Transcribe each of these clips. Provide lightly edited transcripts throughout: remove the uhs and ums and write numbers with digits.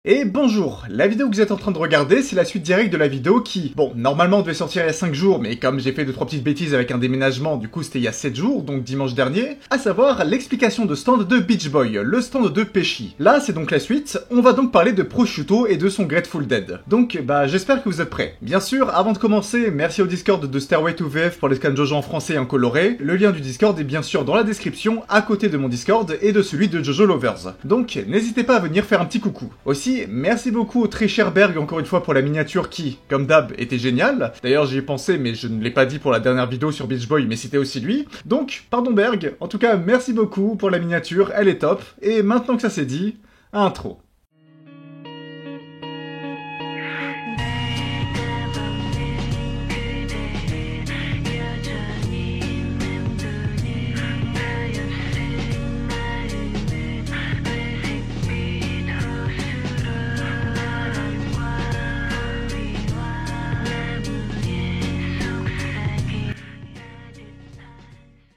Et bonjour, la vidéo que vous êtes en train de regarder, c'est la suite directe de la vidéo qui, bon, normalement devait sortir il y a 5 jours, mais comme j'ai fait 2-3 petites bêtises avec un déménagement, du coup c'était il y a 7 jours, donc dimanche dernier, à savoir l'explication de stand de Beach Boy, le stand de Pesci. Là, c'est donc la suite, on va donc parler de Prosciutto et de son Grateful Dead. Donc, j'espère que vous êtes prêts. Bien sûr, avant de commencer, merci au Discord de Stairway to VF pour les scans Jojo en français et en coloré. Le lien du Discord est bien sûr dans la description, à côté de mon Discord et de celui de Jojo Lovers. Donc, n'hésitez pas à venir faire un petit coucou. Aussi, merci beaucoup au très cher Berg encore une fois pour la miniature qui, comme d'hab, était géniale. D'ailleurs j'y ai pensé mais je ne l'ai pas dit pour la dernière vidéo sur Beach Boy mais c'était aussi lui. Donc, pardon Berg, en tout cas merci beaucoup pour la miniature, elle est top. Et maintenant que ça c'est dit, intro.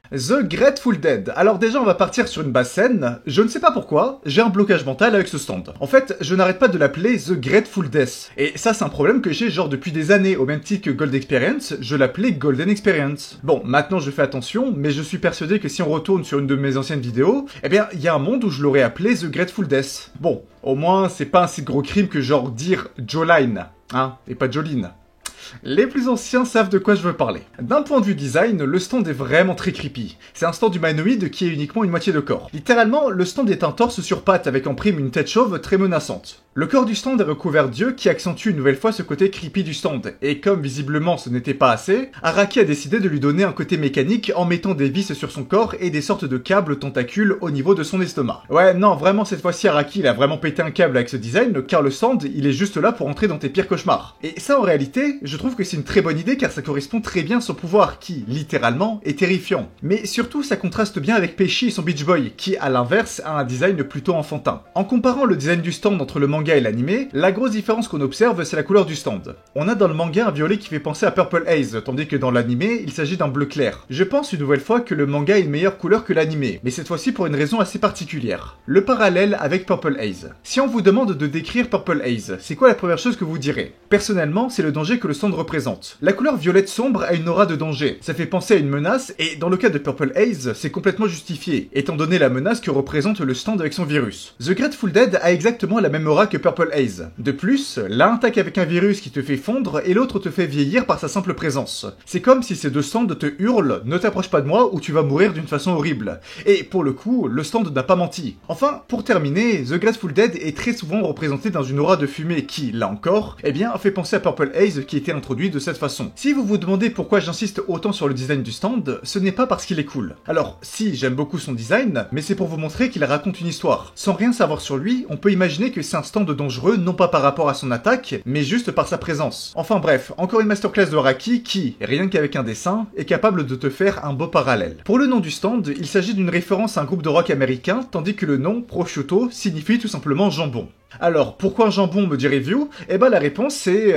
The Grateful Dead. Alors déjà on va partir sur une basse scène, je ne sais pas pourquoi, j'ai un blocage mental avec ce stand. En fait, je n'arrête pas de l'appeler The Grateful Death. Et ça c'est un problème que j'ai genre depuis des années, au même titre que Gold Experience, je l'appelais Golden Experience. Bon, maintenant je fais attention, mais je suis persuadé que si on retourne sur une de mes anciennes vidéos, eh bien il y a un monde où je l'aurais appelé The Grateful Death. Bon, au moins c'est pas un si gros crime que genre dire Jolene, hein, et pas Jolene. Les plus anciens savent de quoi je veux parler. D'un point de vue design, le stand est vraiment très creepy. C'est un stand humanoïde qui est uniquement une moitié de corps. Littéralement, le stand est un torse sur pattes avec en prime une tête chauve très menaçante. Le corps du stand est recouvert d'yeux qui accentue une nouvelle fois ce côté creepy du stand, et comme visiblement ce n'était pas assez, Araki a décidé de lui donner un côté mécanique en mettant des vis sur son corps et des sortes de câbles tentacules au niveau de son estomac. Ouais, non, vraiment cette fois-ci Araki il a vraiment pété un câble avec ce design, car le stand il est juste là pour entrer dans tes pires cauchemars. Et ça en réalité, je trouve que c'est une très bonne idée car ça correspond très bien à son pouvoir qui, littéralement, est terrifiant. Mais surtout ça contraste bien avec Pesci et son Beach Boy, qui à l'inverse a un design plutôt enfantin. En comparant le design du stand entre le manga et l'anime, la grosse différence qu'on observe c'est la couleur du stand. On a dans le manga un violet qui fait penser à Purple Haze, tandis que dans l'anime il s'agit d'un bleu clair. Je pense une nouvelle fois que le manga est une meilleure couleur que l'anime, mais cette fois-ci pour une raison assez particulière. Le parallèle avec Purple Haze. Si on vous demande de décrire Purple Haze, c'est quoi la première chose que vous direz? Personnellement, c'est le danger que le stand représente. La couleur violette sombre a une aura de danger, ça fait penser à une menace, et dans le cas de Purple Haze, c'est complètement justifié, étant donné la menace que représente le stand avec son virus. The Grateful Dead a exactement la même aura que Purple Haze. De plus, l'un attaque avec un virus qui te fait fondre et l'autre te fait vieillir par sa simple présence. C'est comme si ces deux stands te hurlent « Ne t'approche pas de moi ou tu vas mourir d'une façon horrible ». Et pour le coup, le stand n'a pas menti. Enfin, pour terminer, The Grateful Dead est très souvent représenté dans une aura de fumée qui, là encore, eh bien, fait penser à Purple Haze qui était introduit de cette façon. Si vous vous demandez pourquoi j'insiste autant sur le design du stand, ce n'est pas parce qu'il est cool. Alors, si, j'aime beaucoup son design, mais c'est pour vous montrer qu'il raconte une histoire. Sans rien savoir sur lui, on peut imaginer que c'est un stand dangereux non pas par rapport à son attaque, mais juste par sa présence. Enfin bref, encore une masterclass de Araki qui, rien qu'avec un dessin, est capable de te faire un beau parallèle. Pour le nom du stand, il s'agit d'une référence à un groupe de rock américain, tandis que le nom, Prosciutto, signifie tout simplement jambon. Alors, pourquoi un jambon me direz-vous? Eh ben la réponse c'est...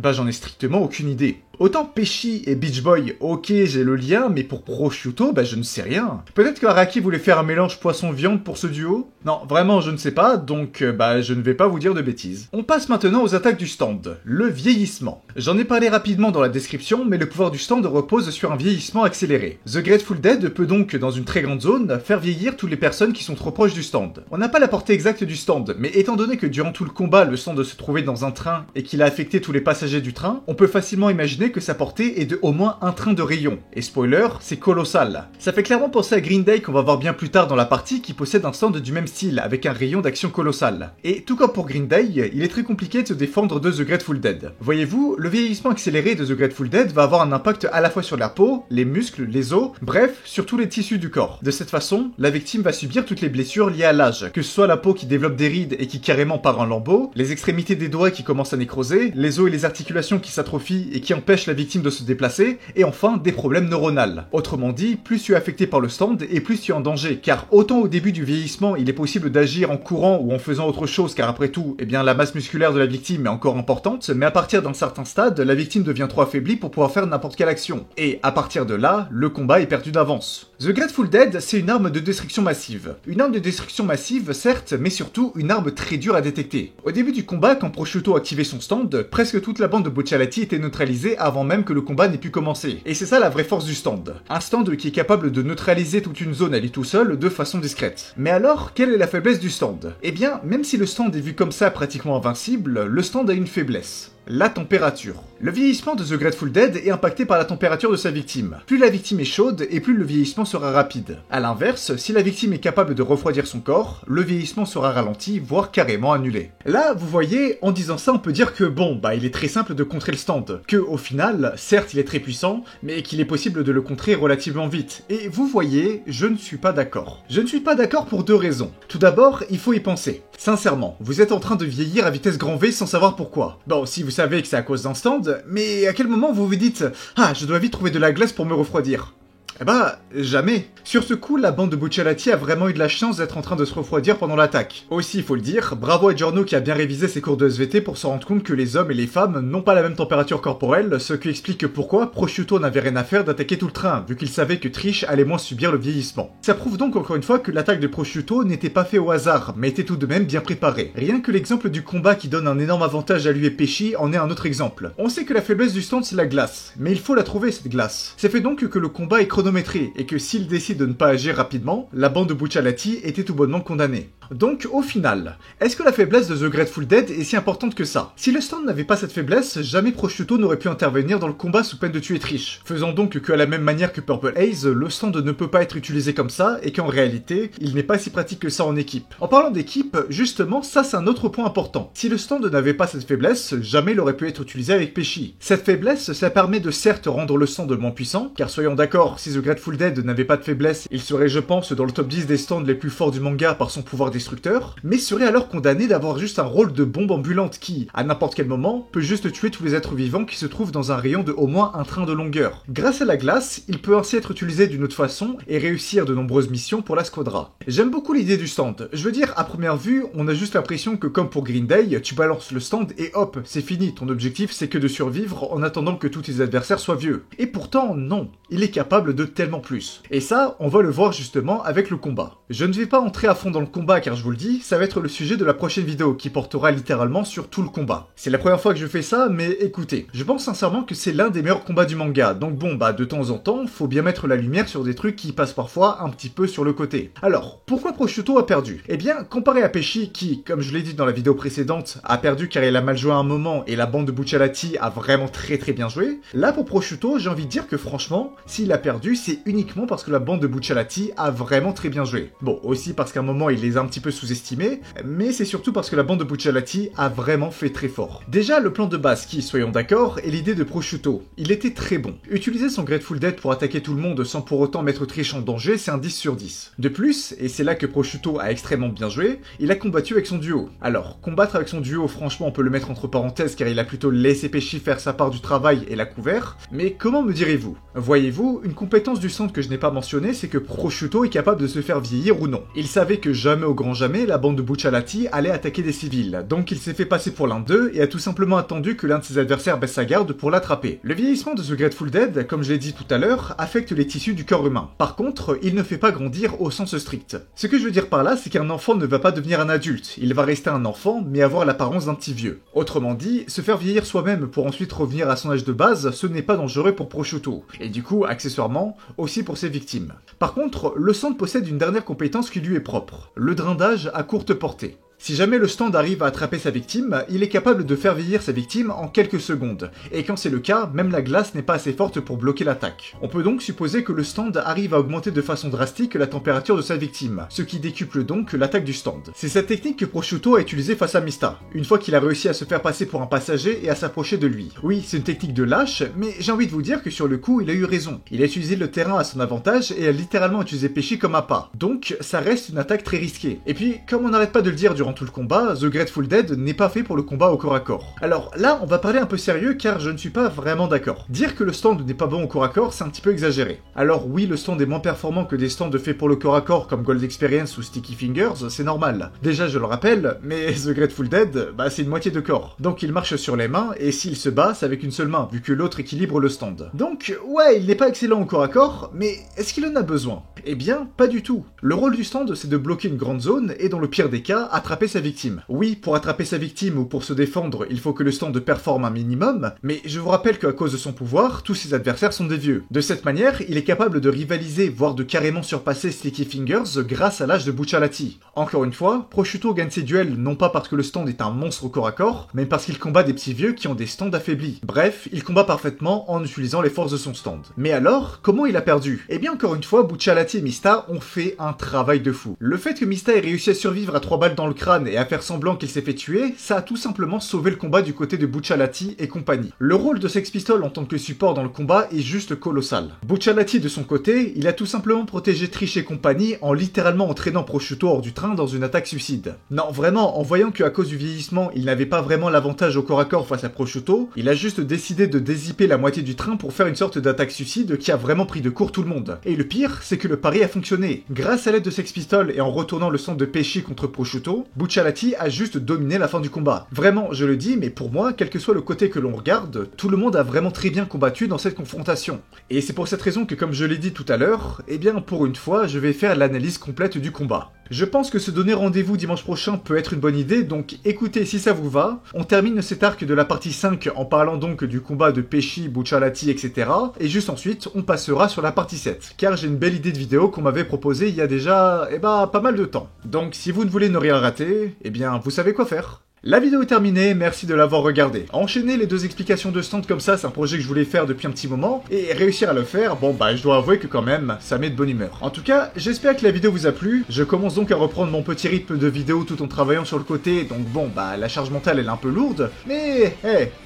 j'en ai strictement aucune idée. Autant Pesci et Beach Boy, ok j'ai le lien, mais pour Prosciutto, je ne sais rien. Peut-être que Araki voulait faire un mélange poisson-viande pour ce duo? Non, vraiment je ne sais pas, donc je ne vais pas vous dire de bêtises. On passe maintenant aux attaques du stand, le vieillissement. J'en ai parlé rapidement dans la description, mais le pouvoir du stand repose sur un vieillissement accéléré. The Grateful Dead peut donc, dans une très grande zone, faire vieillir toutes les personnes qui sont trop proches du stand. On n'a pas la portée exacte du stand, mais étant donné que durant tout le combat, le stand se trouvait dans un train et qu'il a affecté tous les passagers du train, on peut facilement imaginer que sa portée est de au moins un train de rayon. Et spoiler, c'est colossal. Ça fait clairement penser à Green Day qu'on va voir bien plus tard dans la partie qui possède un stand du même style, avec un rayon d'action colossal. Et tout comme pour Green Day, il est très compliqué de se défendre de The Grateful Dead. Voyez-vous, le vieillissement accéléré de The Grateful Dead va avoir un impact à la fois sur la peau, les muscles, les os, bref, sur tous les tissus du corps. De cette façon, la victime va subir toutes les blessures liées à l'âge, que ce soit la peau qui développe des rides et qui carrément part en lambeaux, les extrémités des doigts qui commencent à nécroser, les os et les articulations qui s'atrophient et qui empêchent empêche la victime de se déplacer, et enfin des problèmes neuronales. Autrement dit, plus tu es affecté par le stand et plus tu es en danger, car autant au début du vieillissement il est possible d'agir en courant ou en faisant autre chose, car après tout, eh bien la masse musculaire de la victime est encore importante, mais à partir d'un certain stade, la victime devient trop affaiblie pour pouvoir faire n'importe quelle action. Et à partir de là, le combat est perdu d'avance. The Grateful Dead, c'est une arme de destruction massive. Une arme de destruction massive, certes, mais surtout une arme très dure à détecter. Au début du combat, quand Prosciutto activait son stand, presque toute la bande de Bucciolati était neutralisée avant même que le combat n'ait pu commencer. Et c'est ça la vraie force du stand. Un stand qui est capable de neutraliser toute une zone à lui tout seul de façon discrète. Mais alors, quelle est la faiblesse du stand? Eh bien, même si le stand est vu comme ça pratiquement invincible, le stand a une faiblesse. La température. Le vieillissement de The Grateful Dead est impacté par la température de sa victime. Plus la victime est chaude et plus le vieillissement sera rapide. A l'inverse, si la victime est capable de refroidir son corps, le vieillissement sera ralenti, voire carrément annulé. Là, vous voyez, en disant ça, on peut dire que bon, il est très simple de contrer le stand. Que au final, certes il est très puissant, mais qu'il est possible de le contrer relativement vite. Et vous voyez, je ne suis pas d'accord. Je ne suis pas d'accord pour deux raisons. Tout d'abord, il faut y penser. Sincèrement, vous êtes en train de vieillir à vitesse grand V sans savoir pourquoi. Bon, si vous savez que c'est à cause d'un stand, mais à quel moment vous vous dites « Ah, je dois vite trouver de la glace pour me refroidir ?» Eh bah, jamais. Sur ce coup, la bande de Bucciolati a vraiment eu de la chance d'être en train de se refroidir pendant l'attaque. Aussi, il faut le dire, bravo à Giorno qui a bien révisé ses cours de SVT pour se rendre compte que les hommes et les femmes n'ont pas la même température corporelle, ce qui explique pourquoi Prosciutto n'avait rien à faire d'attaquer tout le train, vu qu'il savait que Trish allait moins subir le vieillissement. Ça prouve donc encore une fois que l'attaque de Prosciutto n'était pas faite au hasard, mais était tout de même bien préparée. Rien que l'exemple du combat qui donne un énorme avantage à lui et Pesci en est un autre exemple. On sait que la faiblesse du stand c'est la glace, mais il faut la trouver cette glace. Ça fait donc que le combat est chronométré, et que s'il décide de ne pas agir rapidement, la bande de Bucciolati était tout bonnement condamnée. Donc au final, est-ce que la faiblesse de The Grateful Dead est si importante que ça? Si le stand n'avait pas cette faiblesse, jamais Prosciutto n'aurait pu intervenir dans le combat sous peine de tuer Trish, faisant donc que à la même manière que Purple Haze, le stand ne peut pas être utilisé comme ça, et qu'en réalité, il n'est pas si pratique que ça en équipe. En parlant d'équipe, justement, ça c'est un autre point important. Si le stand n'avait pas cette faiblesse, jamais il aurait pu être utilisé avec Pesci. Cette faiblesse, ça permet de certes rendre le stand moins puissant, car soyons d'accord, si The Grateful Dead n'avait pas de faiblesse, il serait je pense dans le top 10 des stands les plus forts du manga par son pouvoir destructeur, mais serait alors condamné d'avoir juste un rôle de bombe ambulante qui, à n'importe quel moment, peut juste tuer tous les êtres vivants qui se trouvent dans un rayon de au moins un train de longueur. Grâce à la glace, il peut ainsi être utilisé d'une autre façon et réussir de nombreuses missions pour la squadra. J'aime beaucoup l'idée du stand. Je veux dire, à première vue, on a juste l'impression que comme pour Green Day, tu balances le stand et hop, c'est fini, ton objectif c'est que de survivre en attendant que tous tes adversaires soient vieux. Et pourtant, non, il est capable de tellement plus. Et ça, on va le voir justement avec le combat. Je ne vais pas entrer à fond dans le combat car je vous le dis, ça va être le sujet de la prochaine vidéo qui portera littéralement sur tout le combat. C'est la première fois que je fais ça, mais écoutez, je pense sincèrement que c'est l'un des meilleurs combats du manga, donc bon, de temps en temps, faut bien mettre la lumière sur des trucs qui passent parfois un petit peu sur le côté. Alors, pourquoi Prosciutto a perdu? Eh bien, comparé à Pesci qui, comme je l'ai dit dans la vidéo précédente, a perdu car il a mal joué à un moment et la bande de Bucciolati a vraiment très bien joué, là pour Prosciutto, j'ai envie de dire que franchement, s'il a perdu, c'est uniquement parce que la bande de Bucciolati a vraiment très bien joué. Bon, aussi parce qu'à un moment il les a un petit peu sous-estimés, mais c'est surtout parce que la bande de Bucciolati a vraiment fait très fort. Déjà, le plan de base qui, soyons d'accord, est l'idée de Prosciutto. Il était très bon. Utiliser son Grateful Dead pour attaquer tout le monde sans pour autant mettre Trish en danger, c'est un 10 sur 10. De plus, et c'est là que Prosciutto a extrêmement bien joué, il a combattu avec son duo. Alors, combattre avec son duo, franchement, on peut le mettre entre parenthèses car il a plutôt laissé Pesci faire sa part du travail et l'a couvert, mais comment me direz-vous? Voyez-vous, une compétence du centre que je n'ai pas mentionné, c'est que Prosciutto est capable de se faire vieillir ou non. Il savait que jamais au grand jamais, la bande de Bucciolati allait attaquer des civils, donc il s'est fait passer pour l'un d'eux et a tout simplement attendu que l'un de ses adversaires baisse sa garde pour l'attraper. Le vieillissement de The Grateful Dead, comme je l'ai dit tout à l'heure, affecte les tissus du corps humain. Par contre, il ne fait pas grandir au sens strict. Ce que je veux dire par là, c'est qu'un enfant ne va pas devenir un adulte, il va rester un enfant, mais avoir l'apparence d'un petit vieux. Autrement dit, se faire vieillir soi-même pour ensuite revenir à son âge de base, ce n'est pas dangereux pour Prosciutto, et du coup, accessoirement, aussi pour ses victimes. Par contre, le stand possède une dernière compétence qui lui est propre, le drindage à courte portée. Si jamais le stand arrive à attraper sa victime, il est capable de faire vieillir sa victime en quelques secondes, et quand c'est le cas, même la glace n'est pas assez forte pour bloquer l'attaque. On peut donc supposer que le stand arrive à augmenter de façon drastique la température de sa victime, ce qui décuple donc l'attaque du stand. C'est cette technique que Prosciutto a utilisée face à Mista, une fois qu'il a réussi à se faire passer pour un passager et à s'approcher de lui. Oui, c'est une technique de lâche, mais j'ai envie de vous dire que sur le coup, il a eu raison. Il a utilisé le terrain à son avantage et a littéralement utilisé Pesci comme appât. Donc, ça reste une attaque très risquée. Et puis, comme on n'arrête pas de le dire durant durant tout le combat, The Grateful Dead n'est pas fait pour le combat au corps à corps. Alors là, on va parler un peu sérieux car je ne suis pas vraiment d'accord. Dire que le stand n'est pas bon au corps à corps, c'est un petit peu exagéré. Alors oui, le stand est moins performant que des stands faits pour le corps à corps comme Gold Experience ou Sticky Fingers, c'est normal. Déjà, je le rappelle, mais The Grateful Dead, c'est une moitié de corps. Donc il marche sur les mains, et s'il se bat, c'est avec une seule main, vu que l'autre équilibre le stand. Donc, ouais, il n'est pas excellent au corps à corps, mais est-ce qu'il en a besoin? Eh bien, pas du tout. Le rôle du stand, c'est de bloquer une grande zone, et dans le pire des cas, attraper sa victime. Oui, pour attraper sa victime ou pour se défendre, il faut que le stand performe un minimum, mais je vous rappelle qu'à cause de son pouvoir, tous ses adversaires sont des vieux. De cette manière, il est capable de rivaliser, voire de carrément surpasser Sticky Fingers grâce à l'âge de Bucciolati. Encore une fois, Prosciutto gagne ses duels non pas parce que le stand est un monstre au corps à corps, mais parce qu'il combat des petits vieux qui ont des stands affaiblis. Bref, il combat parfaitement en utilisant les forces de son stand. Mais alors, comment il a perdu? Eh bien encore une fois, Bucciolati et Mista ont fait un travail de fou. Le fait que Mista ait réussi à survivre à 3 balles dans le crâne et à faire semblant qu'il s'est fait tuer, ça a tout simplement sauvé le combat du côté de Bucciolati et compagnie. Le rôle de Sex Pistols en tant que support dans le combat est juste colossal. Bucciolati de son côté, il a tout simplement protégé Trish et compagnie en littéralement entraînant Prosciutto hors du train dans une attaque suicide. Non, vraiment, en voyant qu'à cause du vieillissement, il n'avait pas vraiment l'avantage au corps à corps face à Prosciutto, il a juste décidé de dézipper la moitié du train pour faire une sorte d'attaque suicide qui a vraiment pris de court tout le monde. Et le pire, c'est que le pari a fonctionné. Grâce à l'aide de Sex Pistols et en retournant le sang de Pesci contre Prosciutto, Bucciolati a juste dominé la fin du combat. Vraiment, je le dis, mais pour moi, quel que soit le côté que l'on regarde, tout le monde a vraiment très bien combattu dans cette confrontation. Et c'est pour cette raison que, comme je l'ai dit tout à l'heure, eh bien pour une fois, je vais faire l'analyse complète du combat. Je pense que se donner rendez-vous dimanche prochain peut être une bonne idée, donc écoutez si ça vous va. On termine cet arc de la partie 5 en parlant donc du combat de Pesci, Bucciolati, etc. Et juste ensuite, on passera sur la partie 7, car j'ai une belle idée de vidéo qu'on m'avait proposée il y a déjà, pas mal de temps. Donc si vous ne voulez ne rien rater, eh bien vous savez quoi faire. La vidéo est terminée, merci de l'avoir regardée. Enchaîner les 2 explications de stand comme ça, c'est un projet que je voulais faire depuis un petit moment, et réussir à le faire, je dois avouer que quand même, ça met de bonne humeur. En tout cas, j'espère que la vidéo vous a plu, je commence donc à reprendre mon petit rythme de vidéo tout en travaillant sur le côté, donc la charge mentale elle est un peu lourde, mais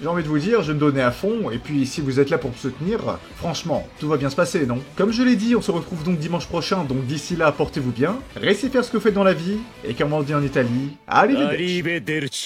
j'ai envie de vous dire, je vais me donner à fond, et puis si vous êtes là pour me soutenir, franchement, tout va bien se passer, non? Comme je l'ai dit, on se retrouve donc dimanche prochain, donc d'ici là, portez-vous bien, restez faire ce que vous faites dans la vie, et comme on dit en Italie, arrivederci.